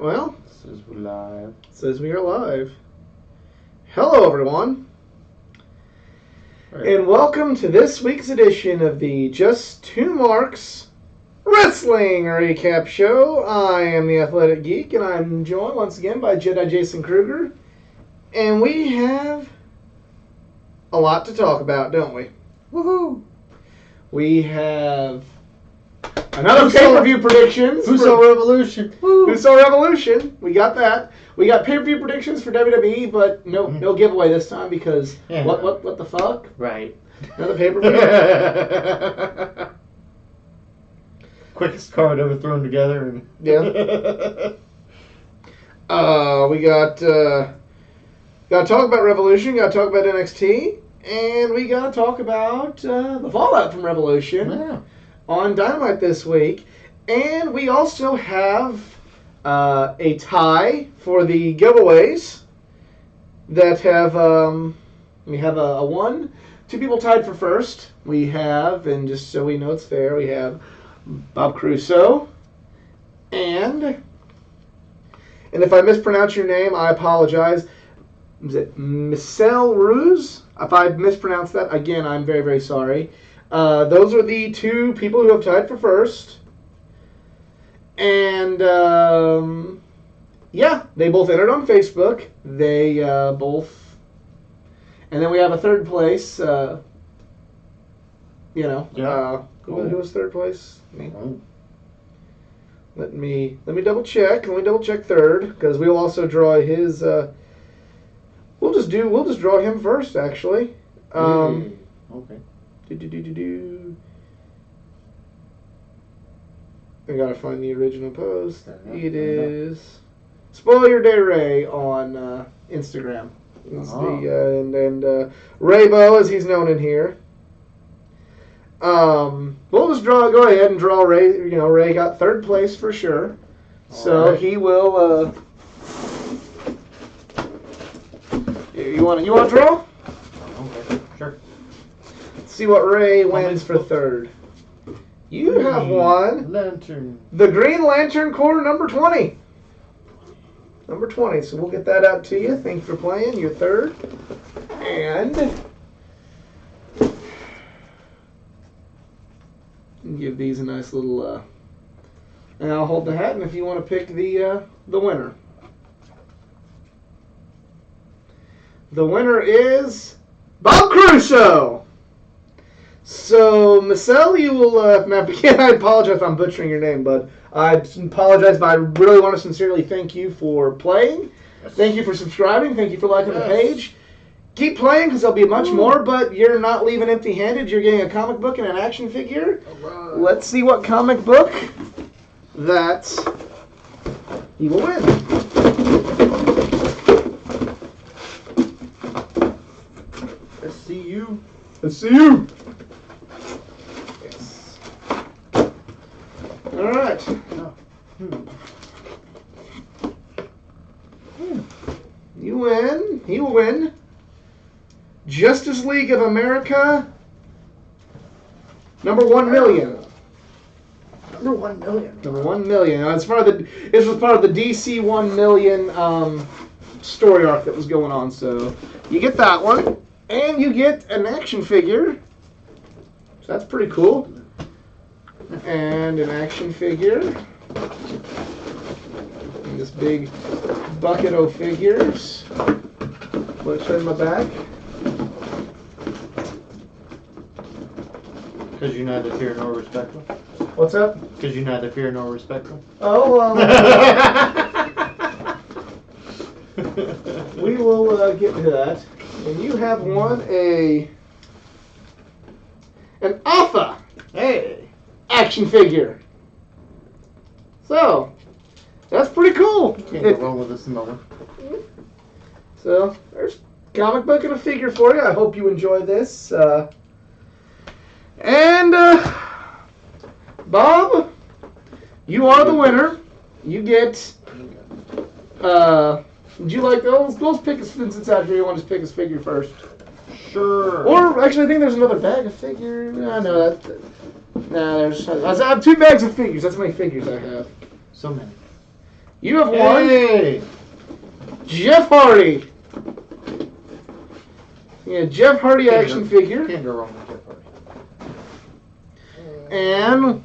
well. Says we're live. Says we are live. Hello, everyone. Right. And welcome to this week's edition of the Just Two Marks Wrestling Recap Show. I am the Athletic Geek, and I'm joined once again by Jedi Jason Kruger. And we have a lot to talk about, don't we? Woohoo! We have another pay-per-view predictions. Uso Revolution. Woo. Uso Revolution. We got that. We got pay-per-view predictions for WWE, but no giveaway this time because what the fuck? Right. Another pay-per-view. Quickest card ever thrown together. And Yeah. We got to talk about Revolution. Got to talk about NXT, and we got to talk about the fallout from Revolution on Dynamite this week. And we also have a tie for the giveaways that have we have a one. Two people tied for first. We have, and just so we know it's fair, we have Bob Crusoe and if I mispronounce your name, I apologize. Is it Michelle Ruse? If I mispronounced that, again, I'm very, very sorry. Those are the two people who have tied for first. And, yeah, they both entered on Facebook. They both... And then we have a third place, Who was third place? Me. Let me double check. Let me double check third, because we'll also draw his... We'll just draw him first, actually. Okay. I gotta find the original post. It is Spoil Your Day Ray on Instagram. It's the Raybo, as he's known in here. We'll just go ahead and draw Ray. Ray got third place for sure. So right. He will. You want to draw? Okay, sure. Let's see what Ray wins for third. You have won Lantern. The Green Lantern Corps number 20. Number 20. So we'll get that out to you. Thank you for playing. You're third. And give these a nice little. And I'll hold the hat. And if you want to pick the winner. The winner is Bob Crusoe. So, Michelle, you will... again, I apologize if I'm butchering your name, but I apologize, but I really want to sincerely thank you for playing. Yes. Thank you for subscribing. Thank you for liking the page. Keep playing, because there'll be much more, but you're not leaving empty-handed. You're getting a comic book and an action figure. Right. Let's see what comic book that he will win. Let's see you. Yes. All right. You win. He will win. Justice League of America. Number 1 million. Number 1 million. Number 1 million. This was part of the DC 1 million story arc that was going on. So you get that one. And you get an action figure. So that's pretty cool. And an action figure. And this big bucket of figures. Let's show in my back. Because you neither fear nor respect them. What's up? Because you neither fear nor respect them. Oh, we will get to that. And you have won an Alpha action figure. So, that's pretty cool. Can't go wrong with this moment. So, there's a comic book and a figure for you. I hope you enjoy this. Bob, you are the winner. You get... Would you like those? Let's pick a, since it's out here, you want to just pick his figure first. Sure. Or, actually, I think there's another bag of figures. I know that. Nah, I have 2 bags of figures. That's how many figures I have. So many. You have won Hey! Jeff Hardy. Yeah, Jeff Hardy action figure. Can't go wrong with Jeff Hardy. And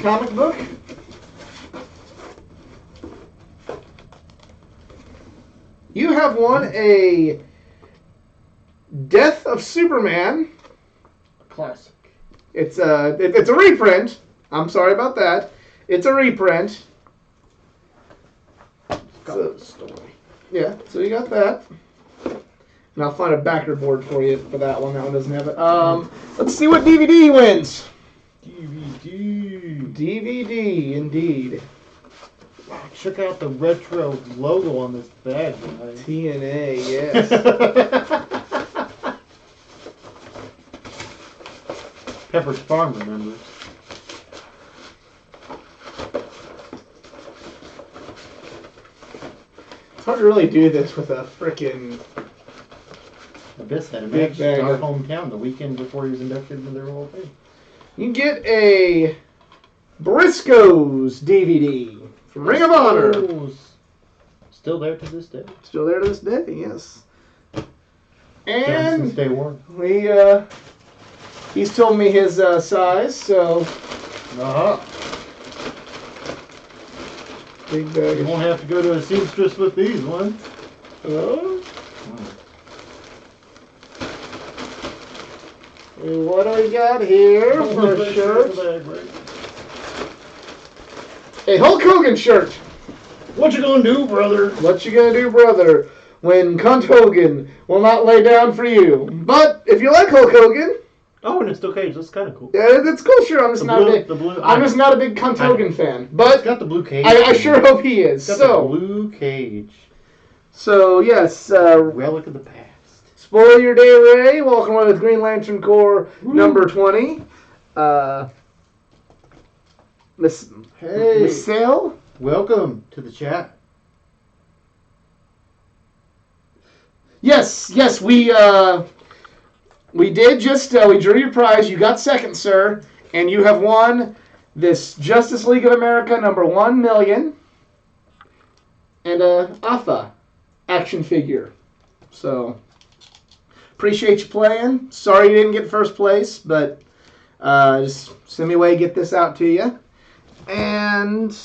comic book. You have won a Death of Superman. Classic. It's a reprint. I'm sorry about that. It's a reprint. So, the story. Yeah, so you got that. And I'll find a backer board for you for that one. That one doesn't have it. Let's see what DVD he wins. DVD, indeed. Wow, check out the retro logo on this bag, guys. TNA, yes. Pepperidge Farm remembers. It's hard to really do this with a frickin' Abyss had a Big match bag in our of- hometown the weekend before he was inducted into their Hall of Fame. You get a Briscoes DVD from Ring of Honor. Still there to this day. Still there to this day, yes. Since And day one. he's told me his size, so big You bag. won't have to go to a seamstress with these ones. What do we got here for a shirt? A Hulk Hogan shirt. What you gonna do, brother? What you gonna do, brother, when Cunt Hogan will not lay down for you? But if you like Hulk Hogan, Oh, and it's still cage. That's kind of cool. yeah, that's cool. Sure, I'm just The not blue- a big. the blue- I'm just not a big Cunt Hogan fan. It's But got the blue cage. I sure hope he is. It's got the So, blue cage. yes. Relic of the past. Spoil your day, Ray. Walking away with Green Lantern Corps number 20. Miss Hey. Sale. Welcome to the chat. Yes, we did just we drew your prize. You got second, sir, and you have won this Justice League of America number 1,000,000 and a AFA action figure. So appreciate you playing. Sorry you didn't get first place, but just send me away, get this out to you. And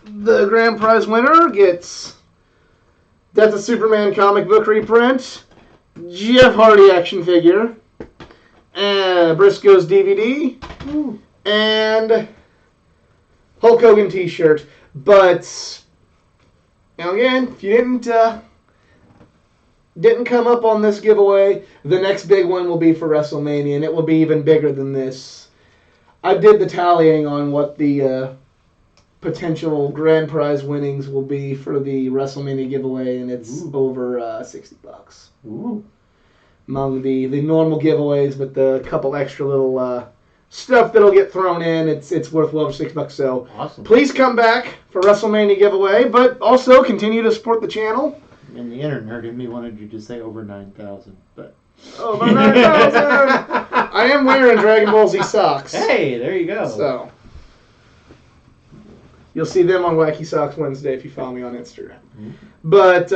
the grand prize winner gets Death of Superman comic book reprint, Jeff Hardy action figure, and Briscoe's DVD, and Hulk Hogan t-shirt. But now again, if you didn't come up on this giveaway, the next big one will be for WrestleMania, and it will be even bigger than this. I did the tallying on what the potential grand prize winnings will be for the WrestleMania giveaway, and it's over $60 Ooh. among the normal giveaways, but the couple extra little stuff that'll get thrown in, it's worth well over $6. So Awesome. please come back for WrestleMania giveaway, but also continue to support the channel. And the internet in me wanted you to say over 9,000, but Over 9,000. I am wearing Dragon Ball Z socks. hey, there you go. So you'll see them on Wacky Socks Wednesday if you follow me on Instagram. Mhm. But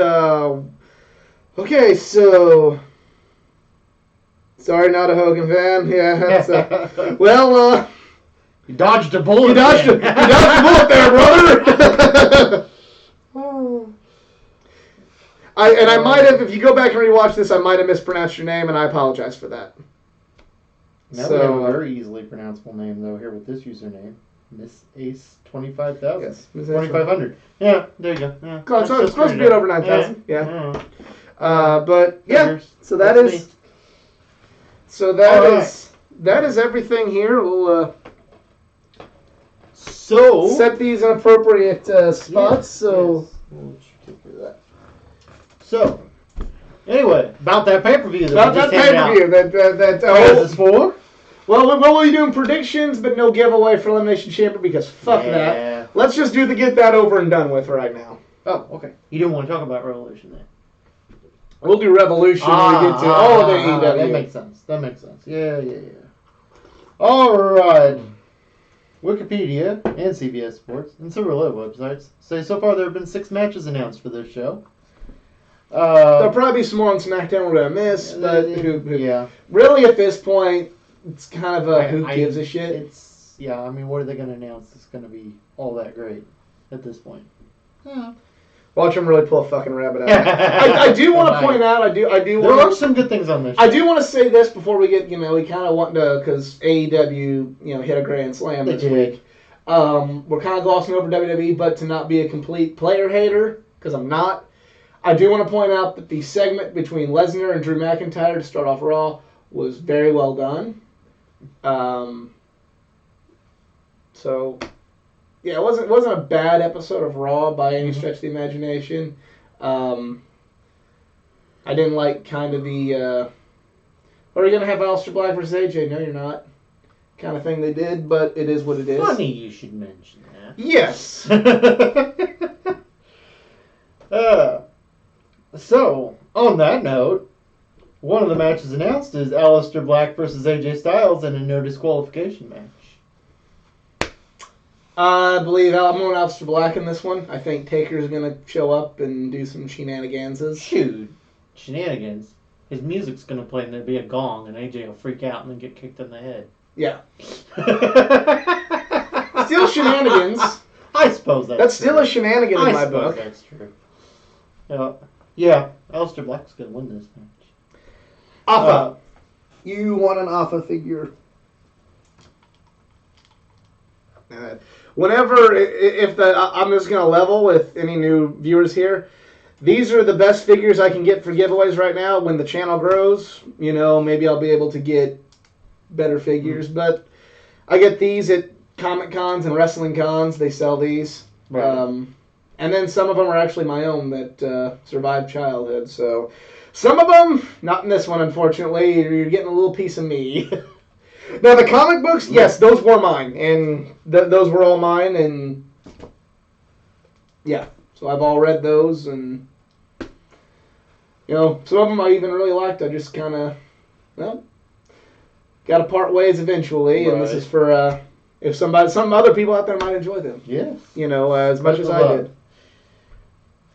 okay, so sorry, not a Hogan fan. Yeah, that's you dodged a bullet. you dodged a bullet there, brother. I might have, if you go back and rewatch this, I might have mispronounced your name, and I apologize for that. Now we have a very easily pronounceable name though here with this username, Miss Ace 25,000. Yes, Miss Ace 2,500. Yeah, there you go. Yeah, It's supposed to be over 9,000. Yeah. Yeah. But yeah, Figures. so that That's is me. so that All is that is everything here. We'll So set these in appropriate spots. So yes. We'll take care of that. So anyway, about that pay-per-view that about we that just handed out. pay-per-view, that What is this for? well, we'll be doing predictions, but no giveaway for Elimination Chamber because fuck Yeah. that. Let's just get that over and done with right now. Oh, okay. You didn't want to talk about Revolution then. We'll do Revolution when we get to all of the AEW. That makes sense. Yeah. All right. Wikipedia and CBS Sports and several other websites say so far there have been 6 matches announced for this show. There'll probably be some more on SmackDown we're going to miss, but yeah. Really at this point, it's kind of a who gives a shit. I mean, what are they going to announce that's going to be all that great at this point? Yeah. Watch them really pull a fucking rabbit out. I do want to point out, there are some good things on this show. I do want to say this before we get, we kind of want to, because AEW, hit a grand slam this week. We're kind of glossing over WWE, but to not be a complete player hater, because I'm not, I do want to point out that the segment between Lesnar and Drew McIntyre to start off Raw was very well done. So... yeah, it wasn't a bad episode of Raw by any stretch of the imagination. I didn't like kind of the, are you going to have Aleister Black versus AJ? No, you're not. Kind of thing they did, but it is what it is. Funny you should mention that. Yes. So, on that note, one of the matches announced is Aleister Black versus AJ Styles in a no disqualification match. I believe I'm going Aleister Black in this one. I think Taker's going to show up and do some shenanigans. Shoot. Shenanigans? His music's going to play and there'll be a gong and AJ will freak out and then get kicked in the head. Yeah. Still shenanigans. I suppose that's still a shenanigan in my book. That's true. Yeah, Aleister Black's going to win this match. Alpha. You want an Alpha figure. I'm just going to level with any new viewers here. These are the best figures I can get for giveaways right now. When the channel grows, maybe I'll be able to get better figures. But I get these at Comic Cons and Wrestling Cons. They sell these. Right. And then some of them are actually my own that survived childhood. So some of them, not in this one, unfortunately. You're getting a little piece of me. Now, the comic books, yes, those were mine, and those were all mine, and yeah, so I've all read those, and, some of them I even really liked. I just kind of, got to part ways eventually, and this is for, if some other people out there might enjoy them. Yes. As much as I did.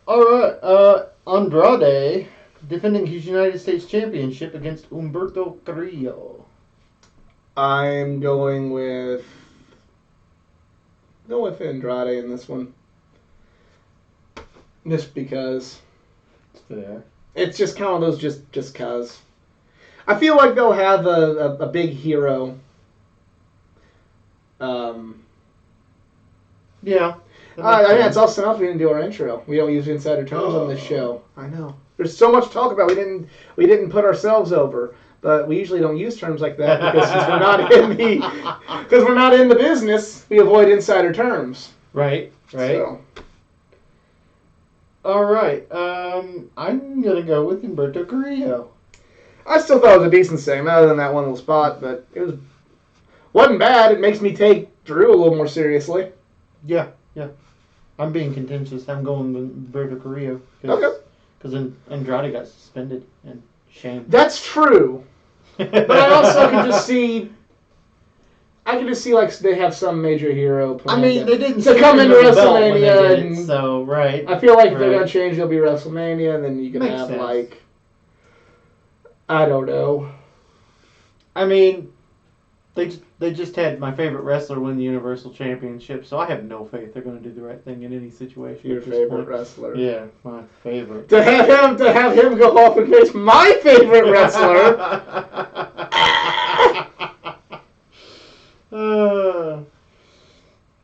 All right, Andrade defending his United States Championship against Humberto Carrillo. I'm going with Andrade in this one. Just because. It's fair. It's just kind of those just cause. I feel like they'll have a big hero. Yeah. It's also enough we didn't do our intro. We don't use insider terms on this show. I know. There's so much to talk about. We didn't put ourselves over. But we usually don't use terms like that because since we're not in the business, we avoid insider terms. Right. So. All right. I'm gonna go with Humberto Carrillo. I still thought it was a decent segment, other than that one little spot, but it wasn't bad. It makes me take Drew a little more seriously. Yeah. I'm being contentious. I'm going with Humberto Carrillo. Okay. Because Andrade got suspended and shamed. That's true. But I also can just see like they have some major hero plan. They didn't to come into WrestleMania, so right. I feel like if they're gonna change, it'll be WrestleMania, and then you can have sense. Like, I don't know. They just had my favorite wrestler win the Universal Championship, so I have no faith they're going to do the right thing in any situation. Your favorite wrestler? Yeah, my favorite. To have him go off and face my favorite wrestler.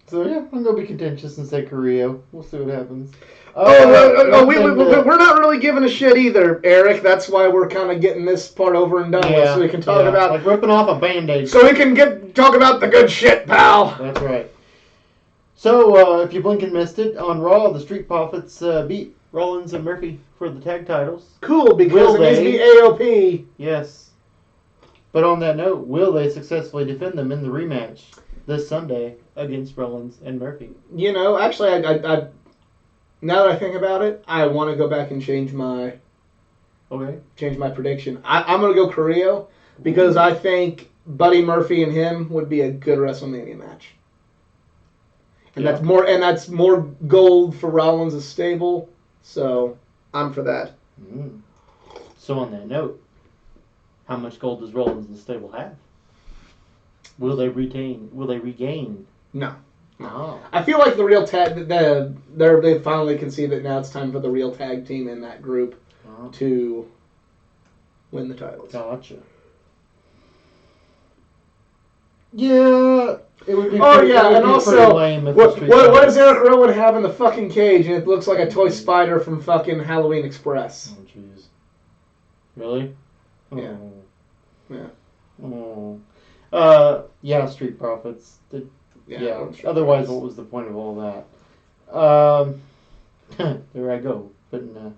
So yeah, I'm going to be contentious and say Carrillo. We'll see what happens. We're not really giving a shit either, Eric. That's why we're kind of getting this part over and done with, so we can talk about like ripping off a Band-Aid. So we can talk about the good shit, pal. That's right. So if you blink and missed it, on Raw, the Street Profits beat Rollins and Murphy for the tag titles. Cool, because it needs to be AOP. Yes. But on that note, will they successfully defend them in the rematch this Sunday against Rollins and Murphy? Actually, I now that I think about it, I want to go back and change my prediction. I'm going to go Carrillo because I think Buddy Murphy and him would be a good WrestleMania match. And that's more gold for Rollins' stable. So I'm for that. Mm. So on that note, how much gold does Rollins' stable have? Will they regain? No. Oh. I feel like the real tag they finally concede that now it's time for the real tag team in that group to win the titles. Gotcha. Yeah, it would be. And also, lame if what does Eric Rowan have in the fucking cage? And it looks like a toy spider from fucking Halloween Express. Oh jeez. Really? Yeah. Oh. Yeah. Yeah. Street Profits. Yeah. Otherwise, what was the point of all that? There I go, putting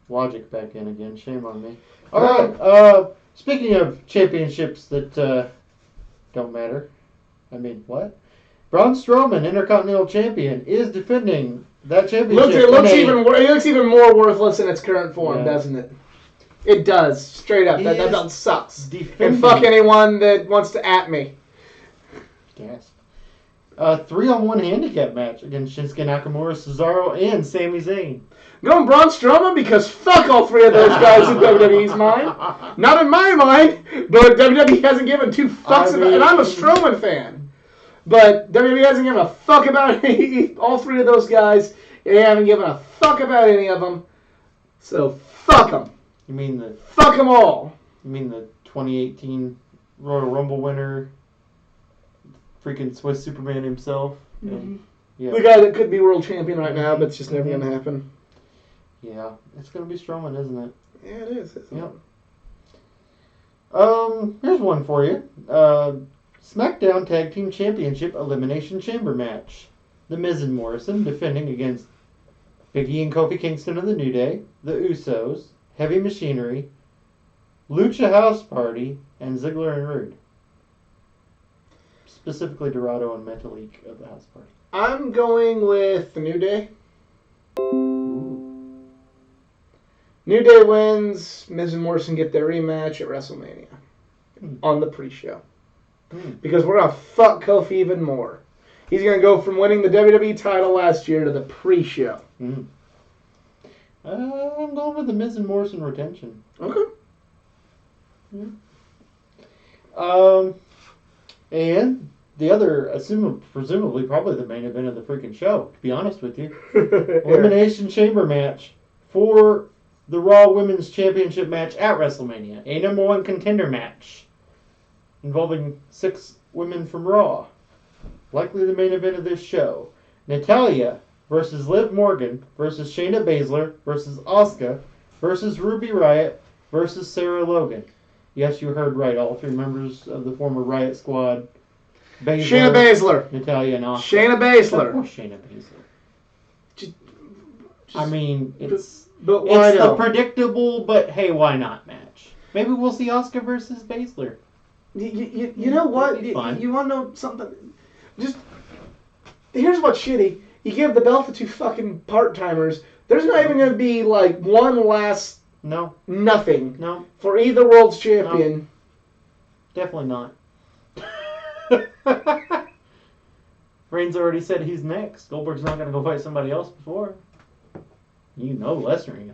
logic back in again. Shame on me. All right. Speaking of championships that don't matter. I mean, what? Braun Strowman, Intercontinental Champion, is defending that championship. It looks even more worthless in its current form, doesn't it? It does, straight up. That belt sucks. And fuck anyone that wants to at me. Yes. 3-on-1 handicap match against Shinsuke Nakamura, Cesaro, and Sami Zayn. Going Braun Strowman because fuck all three of those guys in WWE's mind. Not in my mind, but WWE hasn't given two fucks about it. And I'm a Strowman fan. But WWE hasn't given a fuck about all three of those guys. They haven't given a fuck about any of them. So fuck them. You mean fuck them all. You mean the 2018 Royal Rumble winner, freaking Swiss Superman himself? Mm-hmm. Yeah. The guy that could be world champion right now, but it's just never going to happen. Yeah, it's going to be Strowman, isn't it? Yeah, it is. Yep. Here's one for you. SmackDown Tag Team Championship Elimination Chamber match. The Miz and Morrison defending against Big E and Kofi Kingston of the New Day, the Usos, Heavy Machinery, Lucha House Party, and Ziggler and Rude. Specifically Dorado and Metalik of the House Party. I'm going with the New Day. New Day wins. Miz and Morrison get their rematch at WrestleMania on the pre-show. Because we're going to fuck Kofi even more. He's going to go from winning the WWE title last year to the pre-show. I'm going with the Miz and Morrison retention. Okay. And the other, presumably probably the main event of the freaking show, to be honest with you. Elimination Chamber match for the Raw Women's Championship match at WrestleMania. A number one contender match involving 6 women from Raw. Likely the main event of this show. Natalya versus Liv Morgan versus Shayna Baszler versus Asuka versus Ruby Riott versus Sarah Logan. Yes, you heard right. All 3 members of the former Riot Squad. Shayna Baszler. Natalya and Asuka. Shayna Baszler. Of course Shayna Baszler. I mean, it's the predictable, but hey, why not match? Maybe we'll see Asuka versus Baszler. You know what? You want to know something? Just here's what's shitty. You give the belt to 2 fucking part-timers. There's not even going to be like one last nothing for either world's champion. No. Definitely not. Reigns already said he's next. Goldberg's not going to go fight somebody else before. You know Lesnar ain't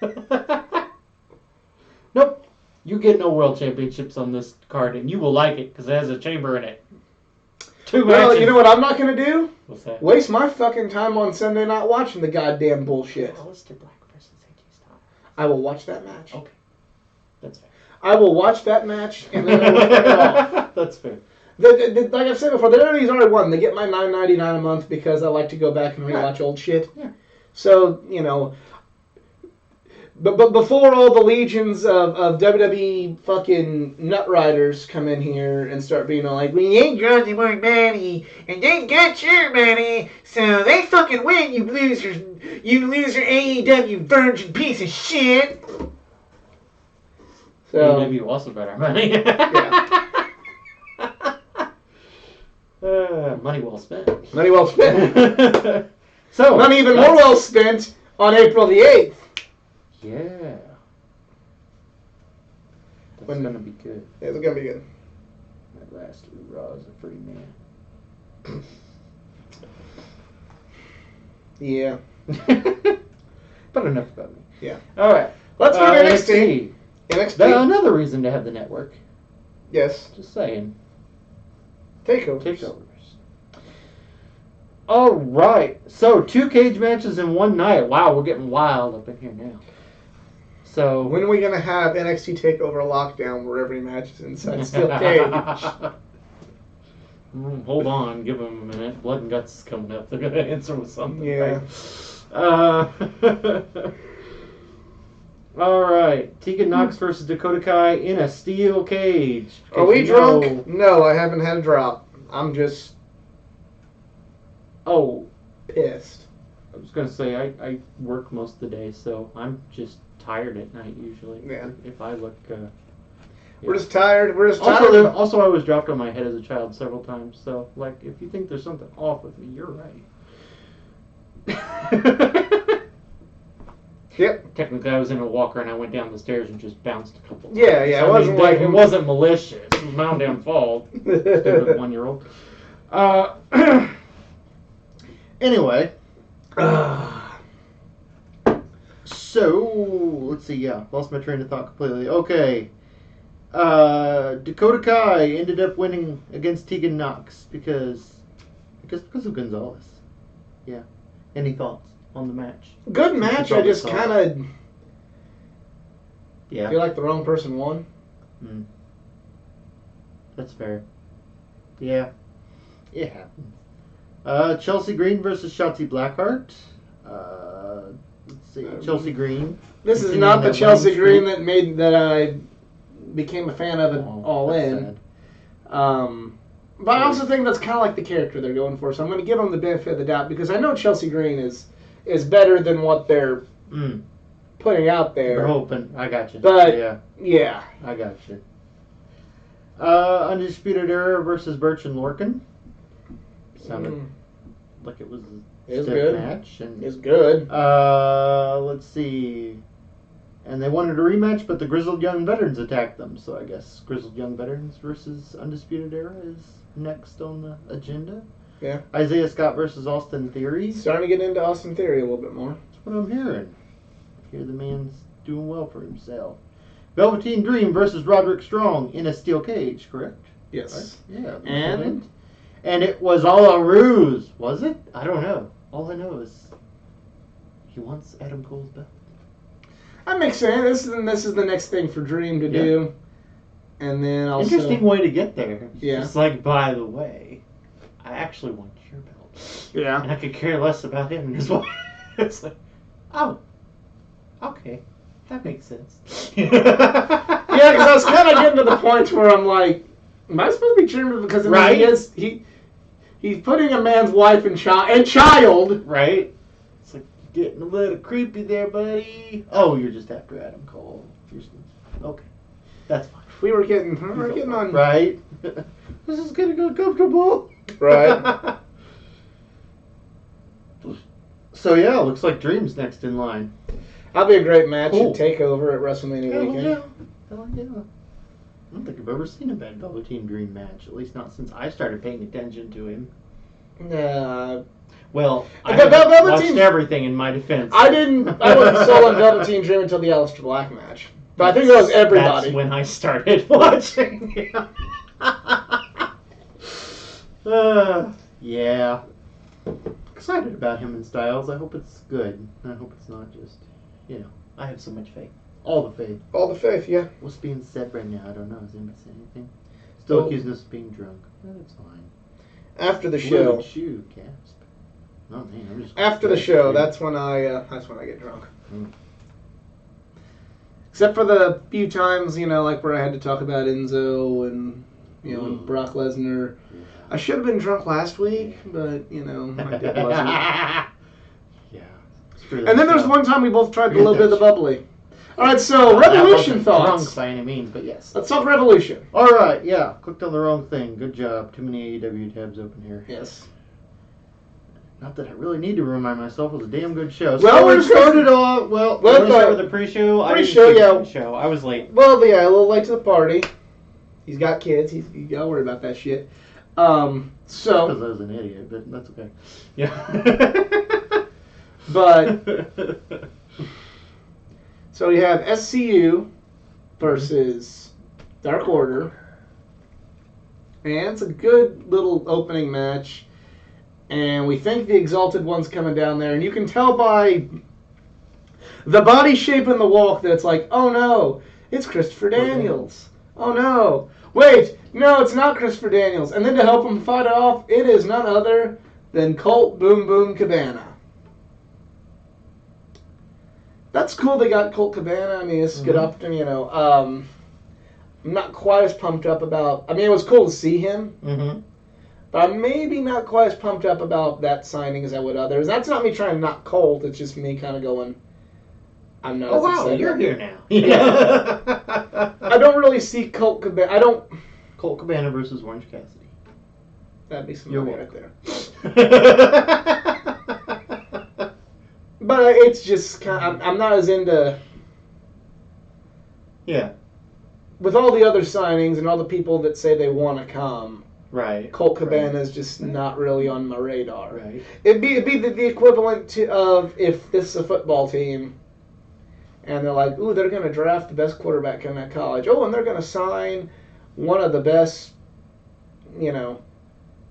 going to fight. Nope. You get no world championships on this card, and you will like it because it has a chamber in it. 2 matches. Well, you know what I'm not going to do? What's that? Waste my fucking time on Sunday night watching the goddamn bullshit. Aleister Black versus AJ Styles. I will watch that match. Okay. That's fair. I will watch that match, and then I will turn it off. That's fair. Like I've said before, the WWE's already won. They get my $9.99 a month because I like to go back and rewatch old shit. Yeah. So, you know... But before all the legions of WWE fucking nut riders come in here and start being all like, we ain't got any more money, and they got your money, so they fucking win, you loser AEW virgin piece of shit. So AEW also got our money. Money well spent. Money well spent. So money even more well spent on April the 8th. Yeah. That's going to be good. Yeah, it's going to be good. That last Raw is a free man. Yeah. But enough about me. Yeah. All right. Let's go to NXT. NXT. Another reason to have the network. Yes. Just saying. Takeovers. All right. So 2 cage matches in one night. Wow, we're getting wild up in here now. So when are we gonna have NXT Takeover Lockdown where every match is inside steel cage? Hold on, give them a minute. Blood and Guts is coming up. They're gonna answer with something. Yeah. Right? All right. Tegan Nox versus Dakota Kai in a steel cage. Are we drunk? No, I haven't had a drop. I'm just pissed. I was gonna say I work most of the day, so I'm just tired at night usually. Yeah. If I look. We're just tired. tired. Also, I was dropped on my head as a child several times. So, like, if you think there's something off with me, you're right. Yep. Technically, I was in a walker and I went down the stairs and just bounced a couple times. Yeah. It wasn't it wasn't malicious. It was my own damn fault. Stupid 1-year-old. Anyway. So, let's see. Yeah, lost my train of thought completely. Okay. Dakota Kai ended up winning against Tegan Nox because of Gonzalez. Yeah. Any thoughts on the match? Good match. I just kind of feel like the wrong person won. That's fair. Yeah. It happens. Chelsea Green versus Shotzi Blackheart. Let's see. Chelsea Green. This is not the Chelsea Green that I became a fan of it All In. But I also think that's kind of like the character they're going for, so I'm going to give them the benefit of the doubt because I know Chelsea Green is better than what they're putting out there. They're hoping. I got you. But yeah. I got you. Undisputed Era versus Birch and Lorcan. Sounded like it was a stiff match. It's good. Let's see. And they wanted a rematch, but the Grizzled Young Veterans attacked them. So I guess Grizzled Young Veterans versus Undisputed Era is next on the agenda. Yeah. Isaiah Scott versus Austin Theory. Starting to get into Austin Theory a little bit more. That's what I'm hearing. I hear the man's doing well for himself. Velveteen Dream versus Roderick Strong in a steel cage, correct? Yes. Right? Yeah. And it was all a ruse, was it? I don't know. All I know is he wants Adam Cole's belt. That makes sense. This is the next thing for Dream to do. And then also... Interesting way to get there. Yeah. It's like, by the way, I actually want your belt. Yeah. And I could care less about him and his wife. It's like, oh, okay. That makes sense. Yeah, because I was kind of getting to the point where I'm like, am I supposed to be Dream? Because he's putting a man's wife and child. Right. It's like getting a little creepy there, buddy. Oh, you're just after Adam Cole. Okay. That's fine. We're getting on. Right. This is gonna go comfortable. Right. So yeah, looks like Dream's next in line. That'll be a great match to take over at WrestleMania weekend. Hell yeah. I don't think I've ever seen a bad Velveteen Dream match. At least not since I started paying attention to him. Well, I watched everything in my defense. I wasn't sold on Velveteen Dream until the Aleister Black match. But I think that was everybody. That's when I started watching him. Yeah. Excited about him and Styles. I hope it's good. I hope it's not just, I have so much faith. All the faith. All the faith, yeah. What's being said right now? I don't know. Has anybody said anything? Still accusing us of being drunk. That's fine. After the show. Gasp. Oh man, I'm just after the show, that's when I get drunk. Except for the few times, like where I had to talk about Enzo and and Brock Lesnar. Yeah. I should have been drunk last week, but my dick wasn't. Yeah. And then there's one time we both tried a little bit of the bubbly. All right, so Revolution thoughts. Drunk by any means, but yes. Let's talk Revolution. All right, yeah. Clicked on the wrong thing. Good job. Too many AEW tabs open here. Yes. Not that I really need to remind myself. It was a damn good show. Well, we started off. Well, let's start with the pre-show. Pre-show, yeah. Pre-show. I was late. Well, yeah, a little late to the party. He's got kids. You gotta worry about that shit. Because I was an idiot, but that's okay. Yeah. But so we have SCU versus Dark Order, and it's a good little opening match. And we think the Exalted One's coming down there, and you can tell by the body shape and the walk that it's like, oh no, it's Christopher Daniels. Oh no, wait, no, it's not Christopher Daniels. And then to help him fight it off, it is none other than Colt Boom Boom Cabana. That's cool they got Colt Cabana. I mean, it's good opportunity, you know. I'm not quite as pumped up about... I mean, it was cool to see him. But I'm maybe not quite as pumped up about that signing as I would others. That's not me trying to knock Colt. It's just me kind of going, I'm not as excited. You're here now. Yeah. I don't really see Colt Cabana. Colt Cabana versus Orange Cassidy. That'd be some money right there. But it's just kind of, I'm not as into... Yeah. With all the other signings and all the people that say they want to come... Right. Colt Cabana is just not really on my radar. Right. It'd be the equivalent of if this is a football team, and they're like, ooh, they're going to draft the best quarterback in that college. Oh, and they're going to sign one of the best, you know,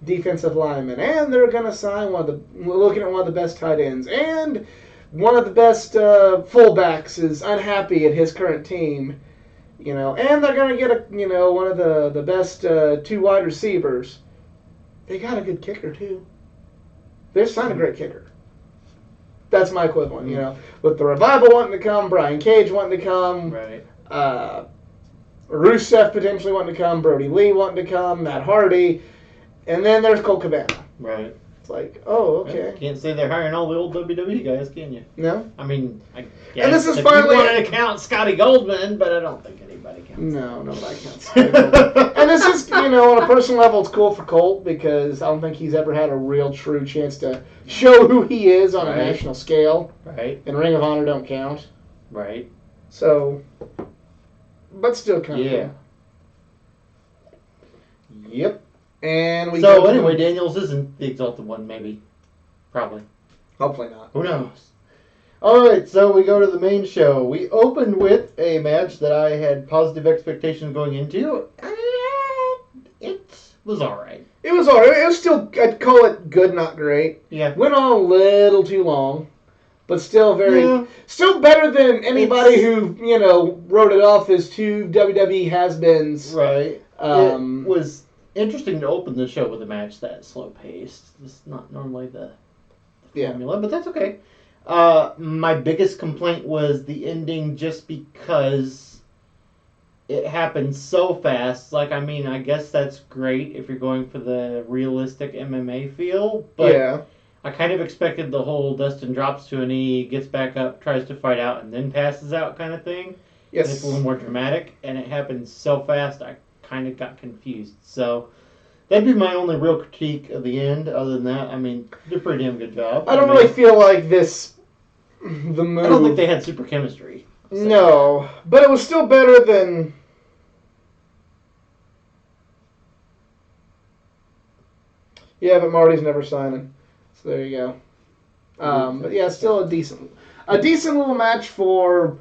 defensive linemen, and they're going to sign looking at one of the best tight ends, and one of the best fullbacks is unhappy at his current team. You know, and they're going to get one of the best 2 wide receivers. They got a good kicker too. They're signed a great kicker. That's my equivalent, you know. With the Revival wanting to come, Brian Cage wanting to come, right. Rusev potentially wanting to come, Brody Lee wanting to come, Matt Hardy, and then there's Colt Cabana. Right. It's like, oh, okay. Can't say they're hiring all the old WWE guys, can you? No. I mean, I guess and this is if finally you wanted to count Scotty Goldman, but I don't think anybody counts. No, nobody counts. And this is, you know, on a personal level, it's cool for Colt because I don't think he's ever had a real true chance to show who he is on a national scale. Right. And Ring of Honor don't count. Right. So, but still kind of cool. Yep. And we so anyway, Daniels isn't the Exalted One, maybe. Probably. Hopefully not. Who knows? Alright, so we go to the main show. We opened with a match that I had positive expectations going into. It was alright. It was alright. It was still, I'd call it good, not great. Yeah. Went on a little too long. But still still better than anybody who, you know, wrote it off as 2 WWE has-beens. Right. It was interesting to open the show with a match that slow-paced. It's not normally the formula, but that's okay. My biggest complaint was the ending just because it happened so fast. Like, I mean, I guess that's great if you're going for the realistic MMA feel, but I kind of expected the whole Dustin drops to a knee, gets back up, tries to fight out, and then passes out kind of thing. Yes. And it's a little more dramatic, and it happened so fast I kind of got confused. So that'd be my only real critique of the end. Other than that, I mean, did a pretty damn good job. I don't really feel like the move... I don't think they had super chemistry. So. No, but it was still better than... Yeah, but Marty's never signing. So there you go. But yeah, still a decent little match for...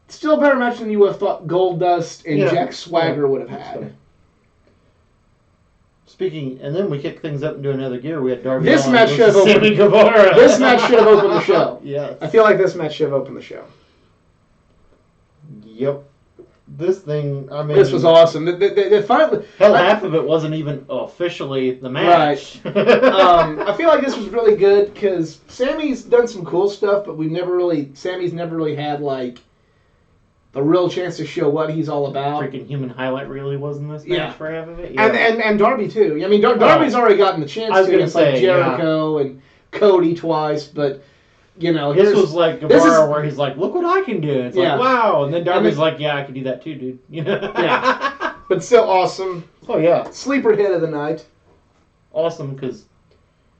Still a better match than you would have thought Goldust and Jack Swagger would have had. Speaking, and then we kick things up into another gear. We had Darby This Allin match should have opened. This match should have opened the show. Yes. I feel like this match should have opened the show. Yep. This thing, I mean... This was awesome. Finally, half of it wasn't even officially the match. Right. I feel like this was really good because Sammy's done some cool stuff, but Sammy's never really had, like, a real chance to show what he's all about. Freaking human highlight really was in this match for half of it. Yeah. And Darby, too. I mean, Darby's already gotten the chance to against, like, Jericho and Cody twice, but... You know, this was like Guevara where he's like, look what I can do. It's like, wow. And then Darby's like, yeah, I can do that too, dude. You know? Yeah. But still awesome. Oh, yeah. Sleeper hit of the night. Awesome, because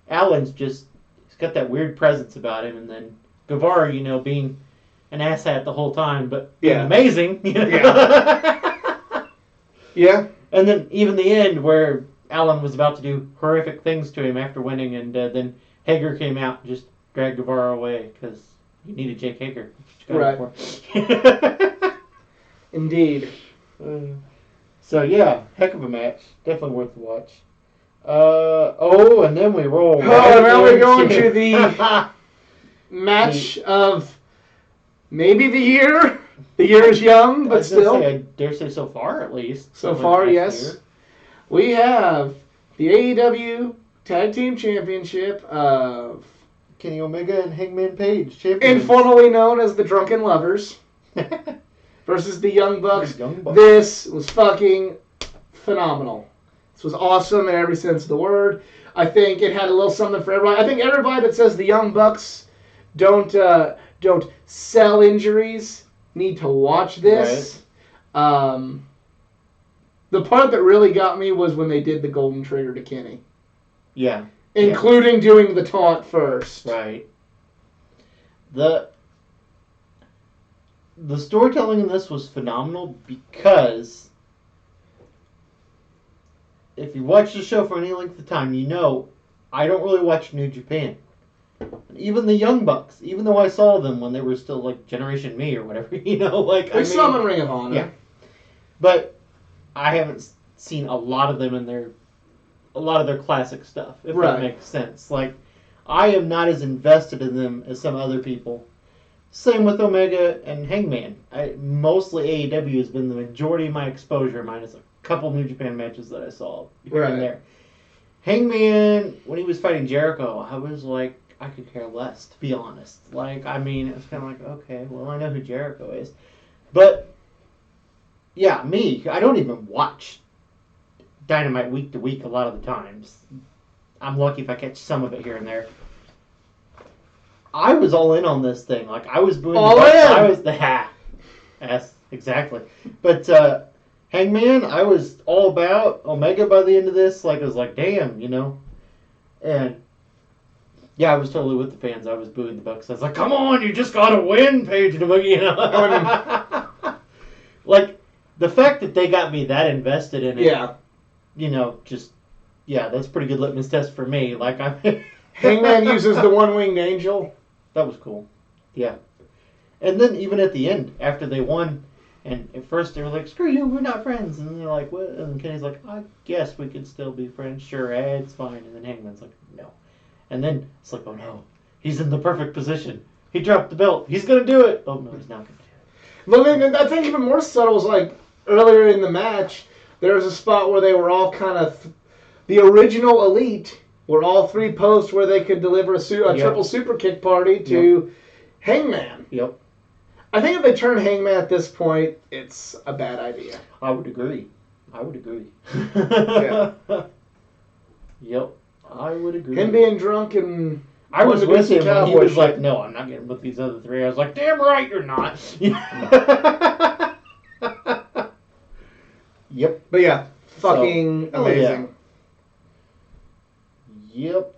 Allen's just, he's got that weird presence about him. And then Guevara, you know, being an asshat the whole time, but amazing. You know? Yeah. And then even the end where Allen was about to do horrific things to him after winning and then Hager came out and just dragged Guevara away because you needed Jake Hager. Right. Indeed. So yeah, heck of a match. Definitely worth the watch. And then we roll. Now we're going to the match of maybe the year. The year is young, but still. I dare say so far, at least. So far, yes. Year. We have the AEW Tag Team Championship of Kenny Omega and Hangman Page, champions. Informally known as the Drunken Lovers, versus the Young Bucks. This was fucking phenomenal. This was awesome in every sense of the word. I think it had a little something for everybody. I think everybody that says the Young Bucks don't sell injuries need to watch this. Right. The part that really got me was when they did the Golden Trigger to Kenny. Yeah. Including doing the taunt first. Right. The storytelling in this was phenomenal because if you watch the show for any length of time, you know I don't really watch New Japan. Even the Young Bucks, even though I saw them when they were still like Generation Me or whatever, We saw them in Ring of Honor. Yeah. But I haven't seen a lot of them in a lot of their classic stuff, if that makes sense. Like, I am not as invested in them as some other people. Same with Omega and Hangman. Mostly AEW has been the majority of my exposure, minus a couple New Japan matches that I saw here and there. Hangman, when he was fighting Jericho, I was like, I could care less, to be honest. Like, I mean, it was kind of like, okay, well, I know who Jericho is. But, yeah, I don't even watch Dynamite week to week a lot of the times. I'm lucky if I catch some of it here and there. I was all in on this thing. Like, I was booing all in. I was the Yes, exactly. But Hangman, I was all about. Omega by the end of this, like, I was like, damn, And yeah, I was totally with the fans. I was booing the Bucks. I was like, come on, you just gotta win, Page and Omega, Like, the fact that they got me that invested in it. Yeah. That's a pretty good litmus test for me. Like, Hangman uses the one-winged angel. That was cool. Yeah. And then even at the end, after they won, and at first they were like, screw you, we're not friends. And they're like, what? And Kenny's like, I guess we could still be friends. Sure, it's fine. And then Hangman's like, no. And then it's like, oh no, he's in the perfect position. He dropped the belt. He's going to do it. Oh no, he's not going to do it. Well, I think even more subtle was like earlier in the match, there was a spot where they were all kind of, the original Elite were all three posts where they could deliver a triple super kick party to Hangman. Yep. I think if they turn Hangman at this point, it's a bad idea. I would agree. Yeah. Yep. I would agree. Him being drunk and... I was with him when he was like, no, I'm not getting with these other three. I was like, damn right you're not. Yep. But yeah, fucking amazing. Yeah. Yep.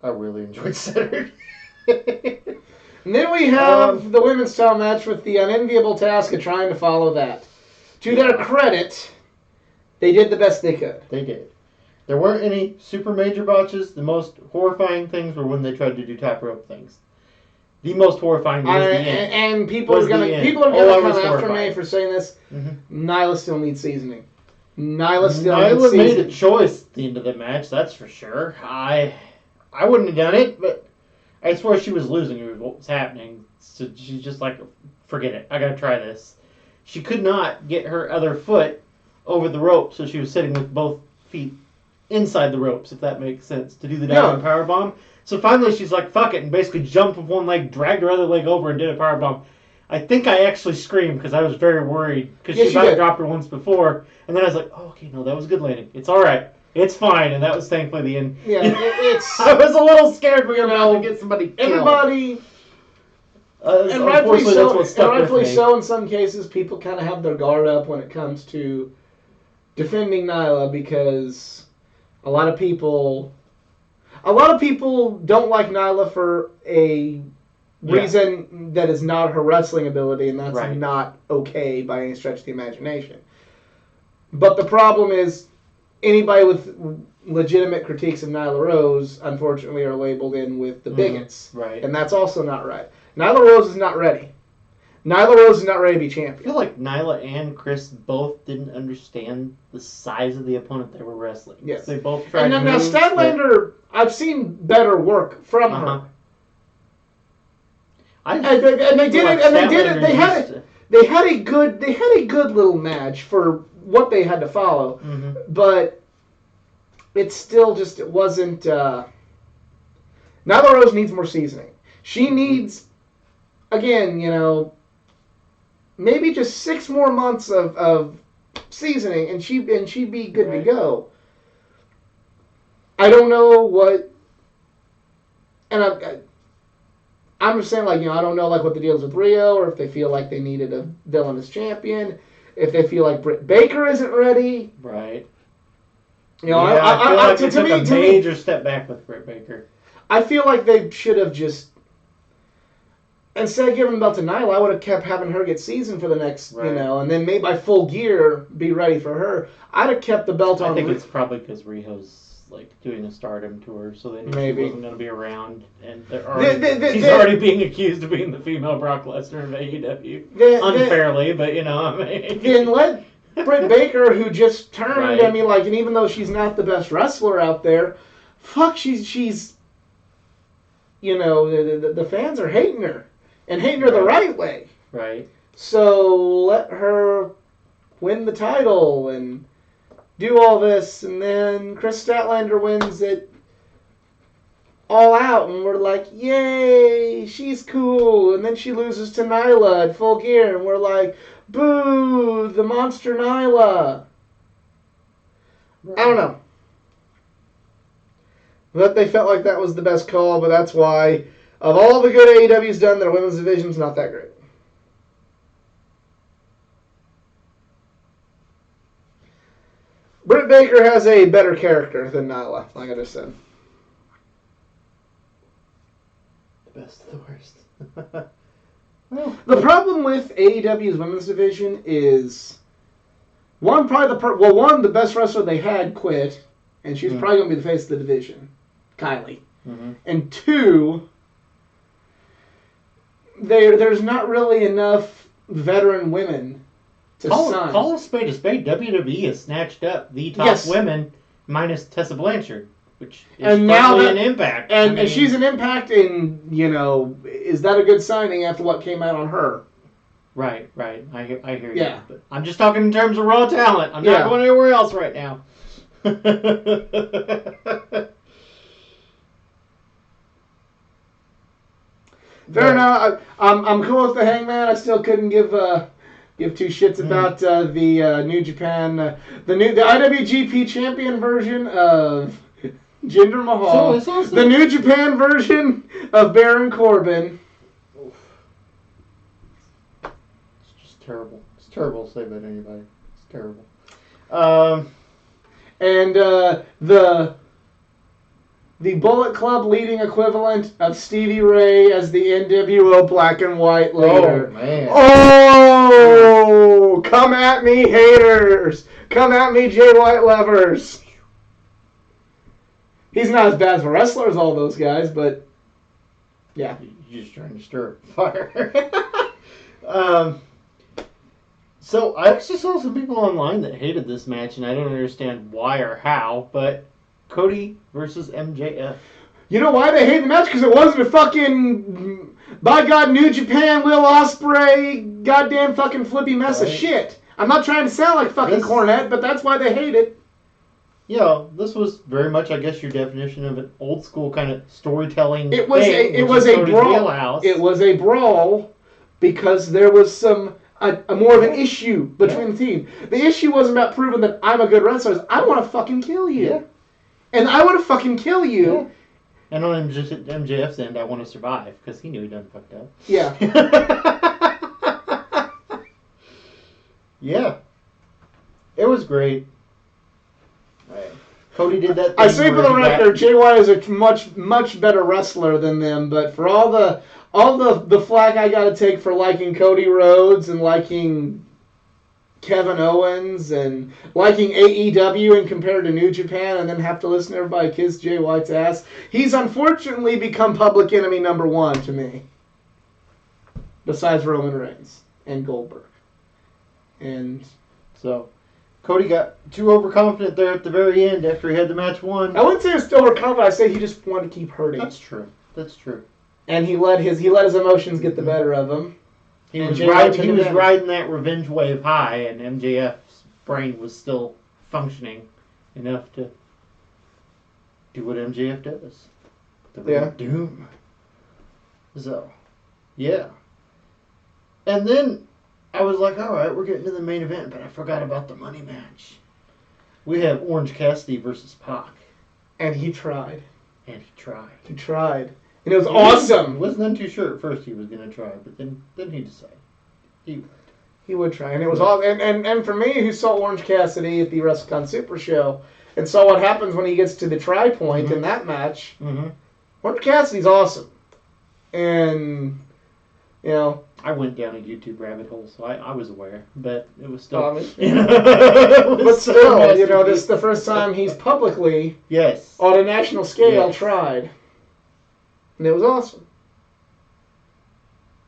I really enjoyed Saturday. And then we have the women's title match with the unenviable task of trying to follow that. To their credit, they did the best they could. They did. There weren't any super major botches. The most horrifying things were when they tried to do top rope things. The most horrifying was the end. And people are gonna come after me for saying this. Mm-hmm. Nyla still needs seasoning. Nyla made a choice at the end of the match, that's for sure. I wouldn't have done it, but I swear she was losing what was happening. So she's just like, forget it. I gotta try this. She could not get her other foot over the rope, so she was sitting with both feet inside the ropes, if that makes sense, to do the diving powerbomb. So finally she's like, fuck it, and basically jumped with one leg, dragged her other leg over, and did a powerbomb. I think I actually screamed because I was very worried because she about dropped her once before. And then I was like, oh, okay, no, that was a good landing. It's all right. It's fine. And that was thankfully the end. Yeah, it's... I was a little scared we were about to get somebody killed. Everybody... and rightfully so in some cases, people kind of have their guard up when it comes to defending Nyla because a lot of people don't like Nyla for a reason that is not her wrestling ability, and that's not okay by any stretch of the imagination. But the problem is, anybody with legitimate critiques of Nyla Rose, unfortunately, are labeled in with the bigots. Right. And that's also not right. Nyla Rose is not ready. Nyla Rose is not ready to be champion. I feel like Nyla and Chris both didn't understand the size of the opponent they were wrestling. Yes. They both tried and now Statlander, I've seen better work from her. And they did it. They had a good little match for what they had to follow. Mm-hmm. But it still just, it wasn't... Nyla Rose needs more seasoning. She needs, again, maybe just 6 more months of seasoning, and she'd be good to go. I don't know what... And I'm just saying, I don't know, what the deal is with Rio, or if they feel like they needed a villainous champion, if they feel like Britt Baker isn't ready. Right. I feel like they took a major step back with Britt Baker. I feel like they should have just, instead of giving the belt to Nyla, I would have kept having her get seasoned for the next, and then maybe by Full Gear be ready for her. I'd have kept the belt on. I think it's probably because Rio's doing a Stardom tour, so they knew she wasn't going to be around, and she's already being accused of being the female Brock Lesnar of AEW. Unfairly, but Then let Britt Baker, who just turned, and even though she's not the best wrestler out there, she's the fans are hating her, and hating her the right way. Right. So let her win the title and do all this, and then Chris Statlander wins it All Out, and we're like, yay, she's cool. And then she loses to Nyla at Full Gear, and we're like, boo, the monster Nyla. Right. I don't know. But they felt like that was the best call, but that's why, of all the good AEW's done, their women's division's not that great. Britt Baker has a better character than Nyla, like I just said. The best of the worst. The problem with AEW's women's division is, the best wrestler they had quit, and she's probably going to be the face of the division, Kylie. Mm-hmm. And 2, there's not really enough veteran women to sign. Call a spade a spade. WWE has snatched up the top women, minus Tessa Blanchard, which is probably an Impact. And she's an Impact, and, is that a good signing after what came out on her? Right. I hear you. But I'm just talking in terms of raw talent. I'm not going anywhere else right now. Fair enough. I'm cool with the Hangman. I still couldn't give 2 shits about the New Japan, the IWGP Champion version of Jinder Mahal, the New Japan version of Baron Corbin. It's just terrible. It's terrible to say about anybody. It's terrible. And the Bullet Club leading equivalent of Stevie Ray as the NWO Black and White leader. Oh, man. Oh! Come at me, haters! Come at me, Jay White lovers! He's not as bad as a wrestler as all those guys, but yeah. You're just trying to stir up fire. So I actually saw some people online that hated this match, and I don't understand why or how, but Cody versus MJF. You know why they hate the match? Because it wasn't a fucking, by God, New Japan, Will Ospreay, goddamn fucking flippy mess of shit. I'm not trying to sound like fucking Cornette, but that's why they hate it. Yeah, this was very much, I guess, your definition of an old school kind of storytelling. It was a brawl. It was a brawl because there was a more of an issue between the team. The issue wasn't about proving that I'm a good wrestler. It's, I want to fucking kill you. Yeah. And I want to fucking kill you. Yeah. And on MJF's end, I want to survive because he knew he done fucked up. Yeah. Yeah. It was great. Cody did that thing. I say for the record, Jay White is a much better wrestler than them, but for all the flack I got to take for liking Cody Rhodes and liking Kevin Owens and liking AEW and compared to New Japan and then have to listen to everybody kiss Jay White's ass. He's unfortunately become public enemy number one to me. Besides Roman Reigns and Goldberg. And so Cody got too overconfident there at the very end after he had the match won. I wouldn't say he was still overconfident. I'd say he just wanted to keep hurting. That's true. And he let his emotions get the better of him. He was riding that revenge wave high, and MJF's brain was still functioning enough to do what MJF does. The Doom. So, yeah. And then I was like, all right, we're getting to the main event, but I forgot about the money match. We have Orange Cassidy versus Pac. And he tried. He tried. And it was awesome. Wasn't too sure at first he was going to try, but then he decided he would try. And it was all. And for me, who saw Orange Cassidy at the WrestleCon Super Show and saw what happens when he gets to the try point in that match, Orange Cassidy's awesome. And, you know. I went down a YouTube rabbit hole, so I was aware, but it was still. But still, you know, this is the first time he's publicly, on a national scale, tried. And it was awesome.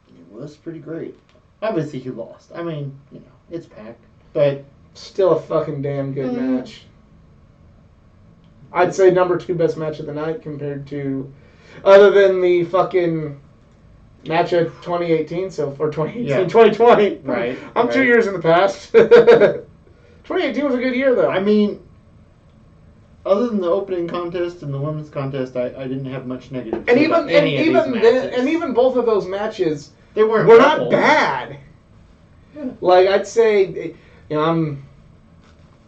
It was pretty great. Obviously, he lost. I mean, you know, it's Pac, but still a fucking damn good match. I'd say number 2 best match of the night compared to, other than the fucking match of 2018, or 2020. Right. I'm 2 years in the past. 2018 was a good year, though. I mean, other than the opening contest and the women's contest, I didn't have much negative. And even both of those matches, they were not bad. Yeah. Like, I'd say, you know,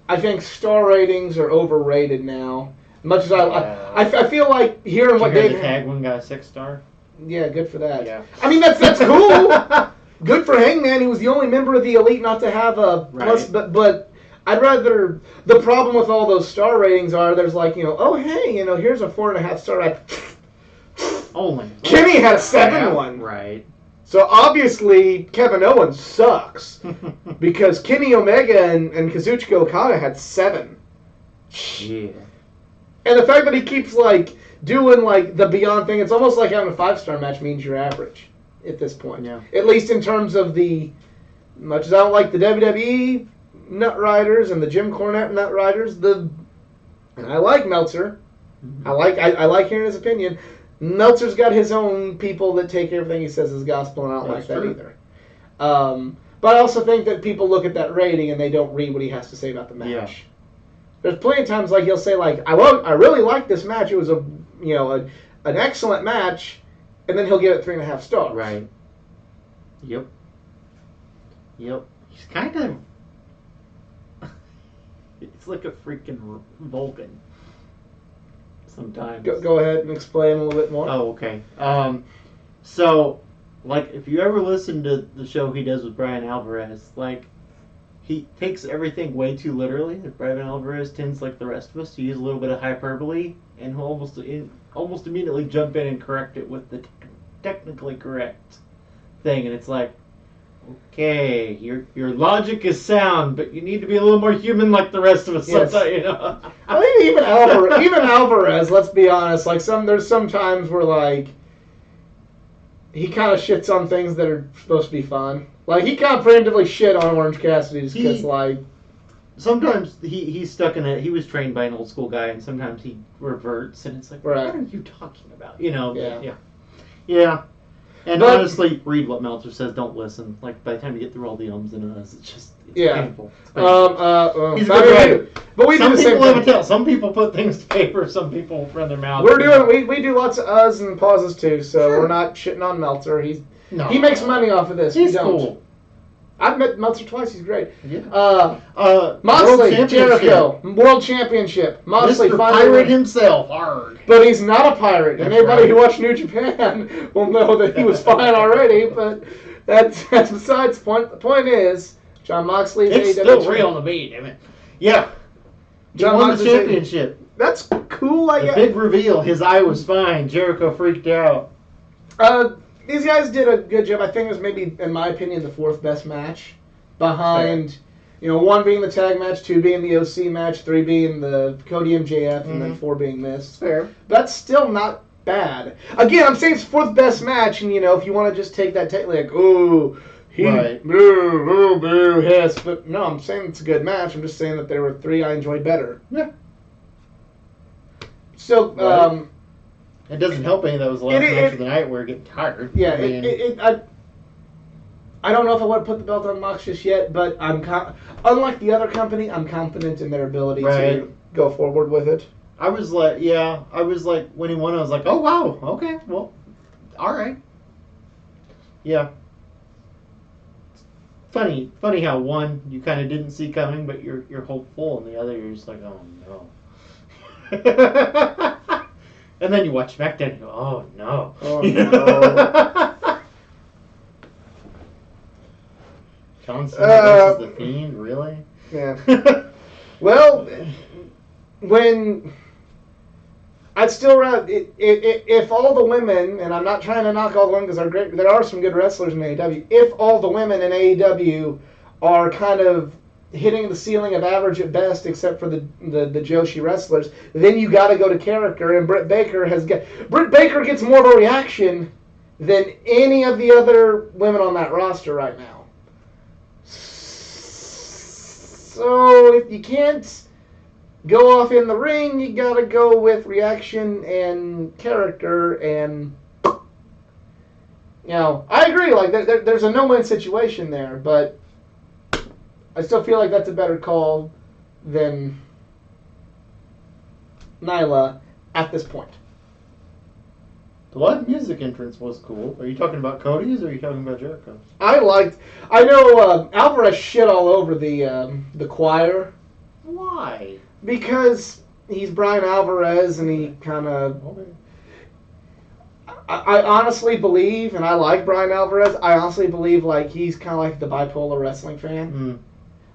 I think star ratings are overrated now. Much as I feel like hearing what David Tag one got a 6-star. Yeah, good for that. Yeah. I mean, that's cool. Good for Hangman. He was the only member of the Elite not to have a plus, but I'd rather. The problem with all those star ratings are there's like, you know, oh hey, you know, here's a 4.5 star. Only Kenny had a 7-1. Right. So obviously Kevin Owens sucks because Kenny Omega and Kazuchika Okada had 7. Yeah. And the fact that he keeps like doing like the Beyond thing, it's almost like having a 5-star match means you're average at this point. Yeah. At least in terms of much as I don't like the WWE nut riders and the Jim Cornette nut riders, and I like Meltzer. Mm-hmm. I like hearing his opinion. Meltzer's got his own people that take everything he says as gospel, and I don't like that either. But I also think that people look at that rating and they don't read what he has to say about the match. Yeah. There's plenty of times like he'll say like I really like this match. It was an excellent match, and then he'll give it 3.5 stars. Right. Yep. He's kind of. It's like a freaking Vulcan. Sometimes. Go ahead and explain a little bit more. Oh, okay. So, like, if you ever listen to the show he does with Brian Alvarez, like, he takes everything way too literally. Brian Alvarez tends, like the rest of us, to use a little bit of hyperbole, and he'll almost immediately jump in and correct it with the technically correct thing, and it's like, okay, your logic is sound, but you need to be a little more human like the rest of us. Yes. Sometimes, you know. I think even Alvarez, let's be honest, like there's some times where like he kind of shits on things that are supposed to be fun. Like he kind of preemptively shit on Orange Cassidy just because like sometimes he's stuck in he was trained by an old school guy, and sometimes he reverts, and it's like, what are you talking about? You know. Yeah. And honestly, read what Meltzer says. Don't listen. Like by the time you get through all the ums and uhs, it's painful. He's a good guy. But we do the same thing. Some people put things to paper. Some people run their mouth. We do lots of uhs and pauses too. So we're not shitting on Meltzer. He makes money off of this. He's cool. I've met Meltzer twice. He's great. Yeah. Moxley, Jericho, World Championship. Moxley, Mr. Pirate himself, hard. But he's not a pirate. And anybody who watched New Japan will know that he was fine already. But that's besides the point. The point is, Jon Moxley is it's still real to me, damn it. Yeah. Jon won the championship. That's cool. Big reveal. His eye was fine. Jericho freaked out. These guys did a good job. I think it was maybe, in my opinion, the 4th best match behind, 1 being the tag match, 2 being the OC match, 3 being the Cody MJF, and then 4 being this. Fair. That's still not bad. Again, I'm saying it's 4th best match, and if you want to just take that like, ooh, right. boo, hiss. But no, I'm saying it's a good match. I'm just saying that there were 3 I enjoyed better. Yeah. So, right. It doesn't help any that was the last match of the night where you're getting tired. Yeah, I don't know if I want to put the belt on Mox just yet, but unlike the other company, I'm confident in their ability to go forward with it. I was like, when he won, I was like, oh, wow, okay, well, all right. Yeah. Funny how one you kind of didn't see coming, but you're hopeful, and the other you're just like, oh, no. And then you watch SmackDown and you go, oh, no. Oh, no. John Cena versus The Fiend, really? Yeah. Well, when I'd still rather if all the women, and I'm not trying to knock all the women because they're great. There are some good wrestlers in AEW. If all the women in AEW are kind of hitting the ceiling of average at best, except for the Joshi wrestlers, then you got to go to character. And Britt Baker gets more of a reaction than any of the other women on that roster right now. So if you can't go off in the ring, you gotta go with reaction and character, and I agree. Like there's a no-win situation there, but I still feel like that's a better call than Nyla at this point. The live music entrance was cool. Are you talking about Cody's or are you talking about Jericho's? I know Alvarez shit all over the choir. Why? Because he's Brian Alvarez and he kind of... Okay. I honestly believe, and I like Brian Alvarez, I honestly believe like he's kind of like the bipolar wrestling fan. Mm.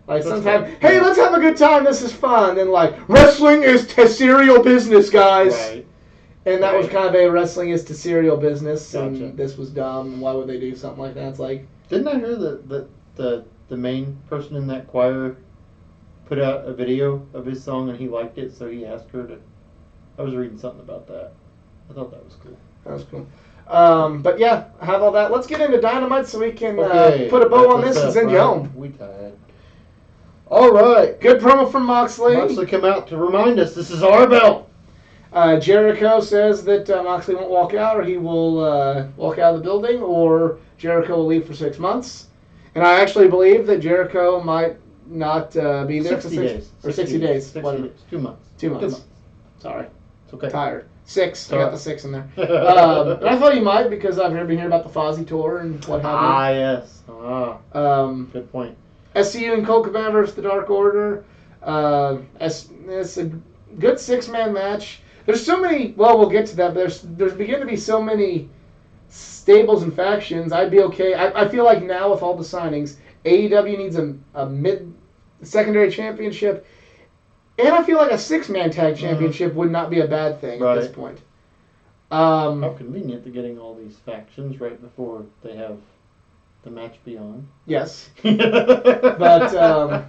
Like sometimes, hey, let's have a good time, this is fun. And like, wrestling is serial business, guys. Right. And that was kind of a wrestling is to serial business, Gotcha. And this was dumb. Why would they do something like that? It's like... Didn't I hear that the main person in that choir put out a video of his song and he liked it, so he asked her to... I was reading something about that. I thought that was cool. That was cool. But yeah, have all that. Let's get into Dynamite so we can put a bow on this and send you home. We tired. All right. Good promo from Moxley. Moxley come out to remind us this is our belt. Jericho says that Moxley won't walk out, or he will walk out of the building, or Jericho will leave for 6 months. And I actually believe that Jericho might not be there 60 days. Or 60 days. 60 days. 2 months. 2 months. Sorry. It's okay. Tired. 6. Sorry. I got the 6 in there. And I thought he might because I've been hearing about the Fozzy tour and what have you. Ah, yes. Good point. SCU and Colt Cabana versus the Dark Order. It's a good 6-man match. There's so many. Well, we'll get to that. But there's beginning to be so many stables and factions. I'd be okay. I feel like now with all the signings, AEW needs a mid secondary championship, and I feel like a 6-man tag championship would not be a bad thing at this point. How convenient they're getting all these factions right before they have the match beyond. Yes, but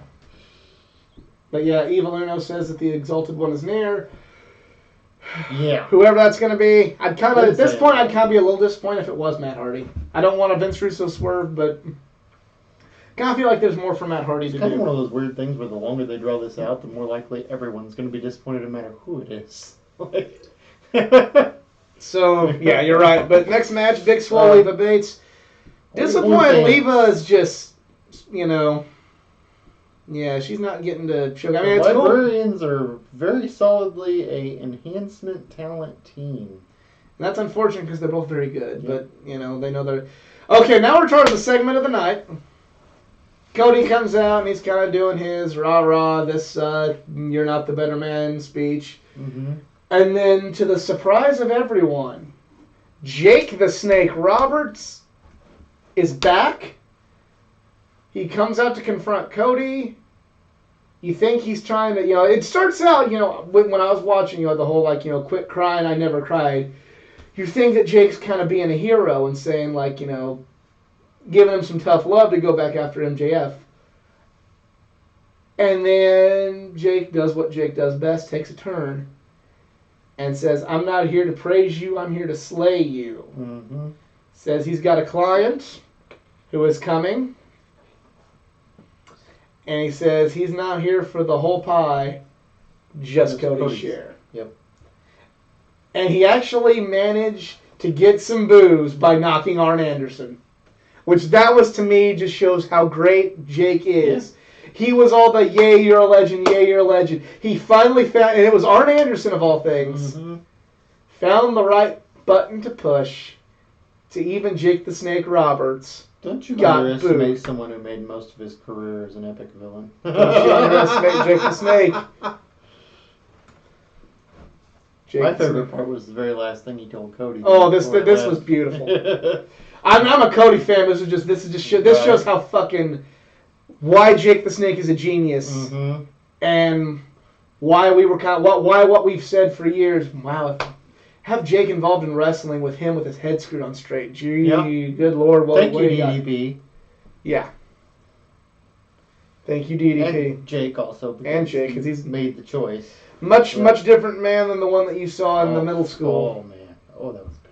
yeah, Evil Uno says that the Exalted One is near. Yeah. Whoever that's going to be, I'd kind of, at this point, I'd kind of be a little disappointed if it was Matt Hardy. I don't want a Vince Russo swerve, but kind of feel like there's more for Matt Hardy to do. It's kind of one of those weird things where the longer they draw this out, the more likely everyone's going to be disappointed no matter who it is. So, yeah, you're right. But next match, Big Swole, Leva Bates. Disappointed. Leva is just, yeah, she's not getting to show. I mean, it's cool. Librarians are very solidly a enhancement talent team. And that's unfortunate because they're both very good. Yeah. But, they know they're... Okay, now we're towards the segment of the night. Cody comes out and he's kind of doing his rah-rah, this you're not the better man speech. Mm-hmm. And then, to the surprise of everyone, Jake the Snake Roberts is back. He comes out to confront Cody. You think he's trying to, it starts out, when I was watching, the whole, quit crying, I never cried. You think that Jake's kind of being a hero and saying, giving him some tough love to go back after MJF. And then Jake does what Jake does best, takes a turn, and says, I'm not here to praise you, I'm here to slay you. Mm-hmm. Says he's got a client who is coming. And he says he's not here for the whole pie, just Cody's share. Yep. And he actually managed to get some booze by knocking Arn Anderson. Which that was, to me, just shows how great Jake is. Yeah. He was all the, yay, you're a legend, yay, you're a legend. He finally found, and it was Arn Anderson of all things, found the right button to push to even Jake the Snake Roberts. Don't you underestimate someone who made most of his career as an epic villain? Don't you underestimate Jake the Snake. My favorite part was the very last thing he told Cody. Oh, this was beautiful. I'm a Cody fan. This shows how fucking why Jake the Snake is a genius, and why we were what we've said for years. Wow, have Jake involved in wrestling with him with his head screwed on straight. Gee, good Lord, thank you, DDP. Yeah. Thank you, DDP. And Jake also. And Jake, because he's made the choice. Much different man than the one that you saw in the middle school. Oh man, that was bad.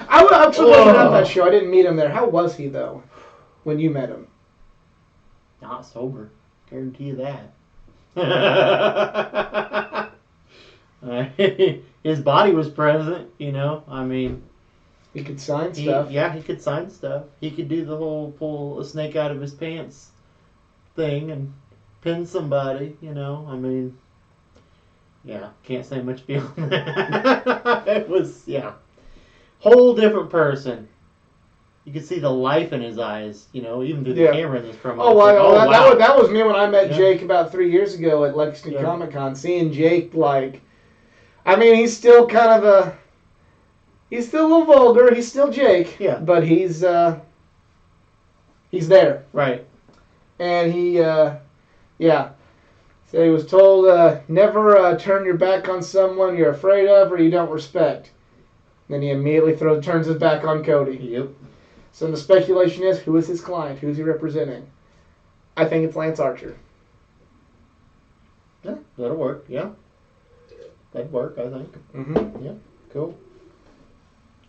I'm so glad you're at that show. I didn't meet him there. How was he though, when you met him? Not sober, guarantee you that. His body was present, I mean. He could sign stuff. He could sign stuff. He could do the whole pull a snake out of his pants thing and pin somebody, I mean, can't say much beyond that. It was, whole different person. You could see the life in his eyes, even through the camera in this promo. Oh, wow. That was me when I met Jake about 3 years ago at Lexington Comic Con. Seeing Jake, he's still kind of he's still a little vulgar. He's still Jake. Yeah. But he's there. Right. And he, So he was told, never turn your back on someone you're afraid of or you don't respect. Then he immediately turns his back on Cody. Yep. So the speculation is, who is his client? Who is he representing? I think it's Lance Archer. Yeah, that'll work. Yeah. That'd work, I think. Mm-hmm. Yeah, cool.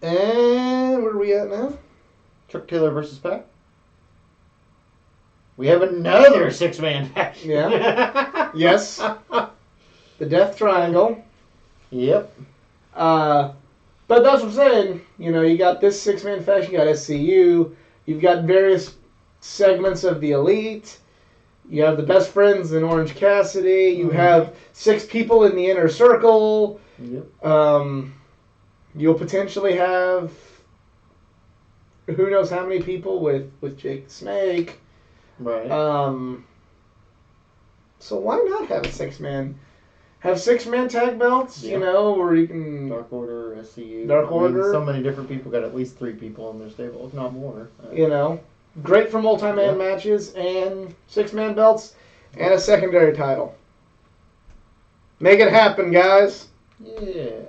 And where are we at now? Chuck Taylor versus Pac. We have another 6-man faction. Yeah. Yes. The Death Triangle. Yep. But that's what I'm saying. You got this 6-man faction. You got SCU. You've got various segments of the Elite. You have the Best Friends in Orange Cassidy. You have 6 people in the Inner Circle. Yep. You'll potentially have who knows how many people with Jake the Snake. Right. So why not have a 6-man? Have 6-man tag belts, where you can... Dark Order, SCU. Dark Order. So many different people got at least 3 people in their stable, if not more. Great for multi-man matches and 6-man belts and a secondary title. Make it happen, guys. Yeah.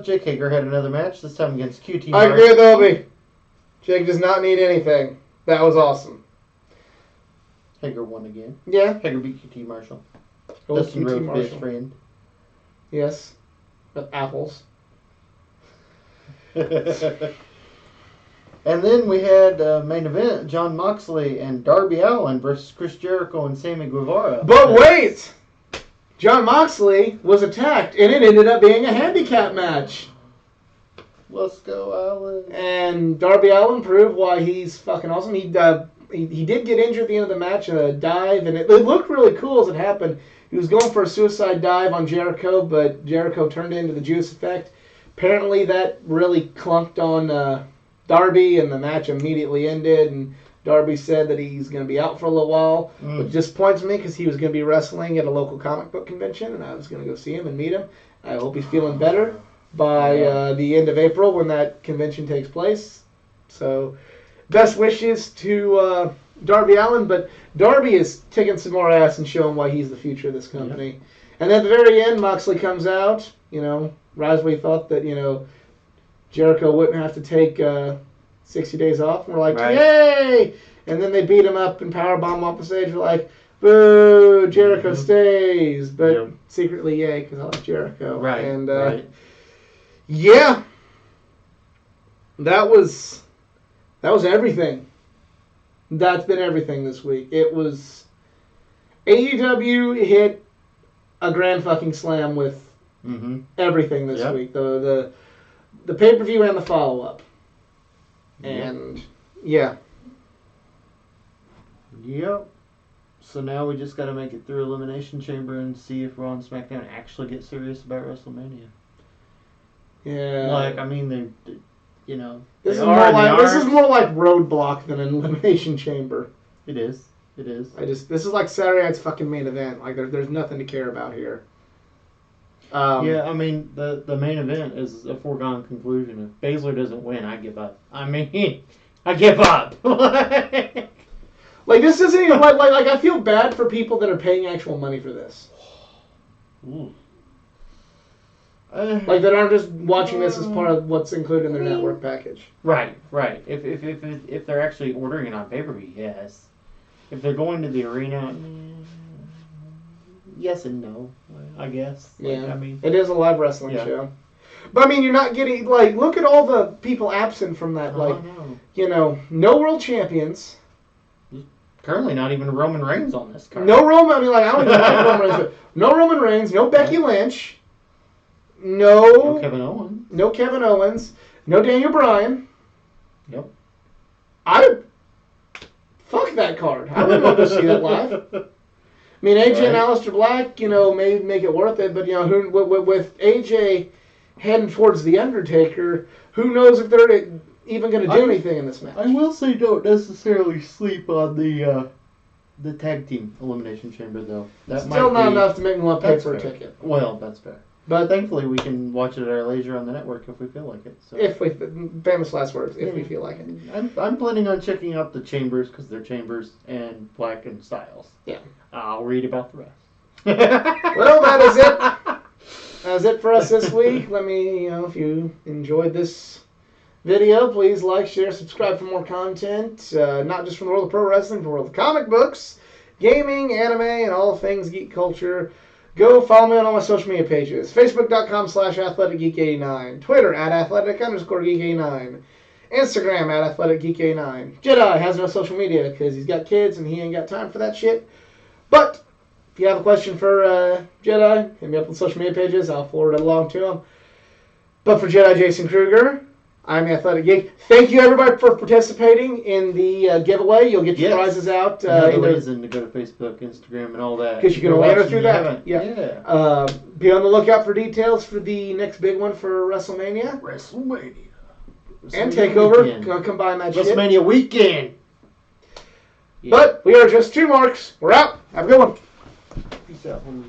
Jake Hager had another match, this time against QT Marshall. I agree with Obi. Jake does not need anything. That was awesome. Hager won again. Yeah. Hager beat QT Marshall. Dustin Rhodes' best friend. Yes. But apples. And then we had main event, Jon Moxley and Darby Allin versus Chris Jericho and Sammy Guevara. But wait! Jon Moxley was attacked, and it ended up being a handicap match. Let's go, Allin. And Darby Allin proved why he's fucking awesome. He did get injured at the end of the match, a dive, and it looked really cool as it happened. He was going for a suicide dive on Jericho, but Jericho turned it into the Juice Effect. Apparently that really clunked on Darby, and the match immediately ended, and Darby said that he's going to be out for a little while, which disappoints me because he was going to be wrestling at a local comic book convention, and I was going to go see him and meet him. I hope he's feeling better by the end of April when that convention takes place. So, best wishes to Darby Allin, but Darby is taking some more ass and showing why he's the future of this company. Yeah. And at the very end, Moxley comes out. Riseway thought that, Jericho wouldn't have to take 60 days off. And we're like, yay! And then they beat him up and powerbomb off the stage. We're like, boo, Jericho stays. But secretly, yay, because I like Jericho. Right, and right. Yeah, that was everything. That's been everything this week. It was AEW hit a grand fucking slam with everything this week. The pay-per-view and the follow-up. And yeah. Yep. So now we just got to make it through Elimination Chamber and see if Raw and SmackDown actually get serious about WrestleMania. Yeah. Like, I mean, they you know, this is more like Roadblock than an Elimination Chamber. It is. This is like Saturday Night's fucking main event. Like there's nothing to care about here. Yeah, I mean the main event is a foregone conclusion. If Baszler doesn't win, I give up. I mean, I give up. Like this isn't even like I feel bad for people that are paying actual money for this. Like that aren't just watching this as part of what's included in their network package. Right. If they're actually ordering it on pay-per-view, yes. If they're going to the arena, yes and no, I guess. Yeah, I mean, it is a live wrestling show. But I mean, you're not getting like look at all the people absent from that. Like, no world champions. Currently, not even Roman Reigns on this card. No Roman. I mean, like I don't even like Roman Reigns. But no Roman Reigns. No Becky Lynch. No Kevin Owens. No Kevin Owens. No Daniel Bryan. Yep. Fuck that card. I wouldn't want to see that live. I mean, AJ and Aleister Black, may make it worth it, but with AJ heading towards the Undertaker, who knows if they're even going to do anything in this match? I will say, don't necessarily sleep on the tag team elimination chamber, though. That Still not enough to make me want to pay for a ticket. Well, that's fair. But thankfully, we can watch it at our leisure on the network if we feel like it. So. Famous last words, if we feel like it. I'm planning on checking out the chambers because they're chambers and Black and Styles. Yeah. I'll read about the rest. Well, that is it. That's it for us this week. Let me, if you enjoyed this video, please like, share, subscribe for more content. Not just from the world of pro wrestling, but the world of comic books, gaming, anime, and all things geek culture. Go follow me on all my social media pages. Facebook.com/AthleticGeek89. Twitter @Athletic_Geek89. Instagram @AthleticGeek89. Jedi has no social media because he's got kids and he ain't got time for that shit. But if you have a question for Jedi, hit me up on social media pages. I'll forward it along to him. But for Jedi Jason Kruger, I'm the Athletic Geek. Thank you, everybody, for participating in the giveaway. You'll get your prizes out. Another reason to go to Facebook, Instagram, and all that. Because you can only enter through that. Yeah. Be on the lookout for details for the next big one for WrestleMania. And TakeOver. Combine that shit. WrestleMania weekend. Yeah. But we are just two marks. We're out. Have a good one. Peace out, homies.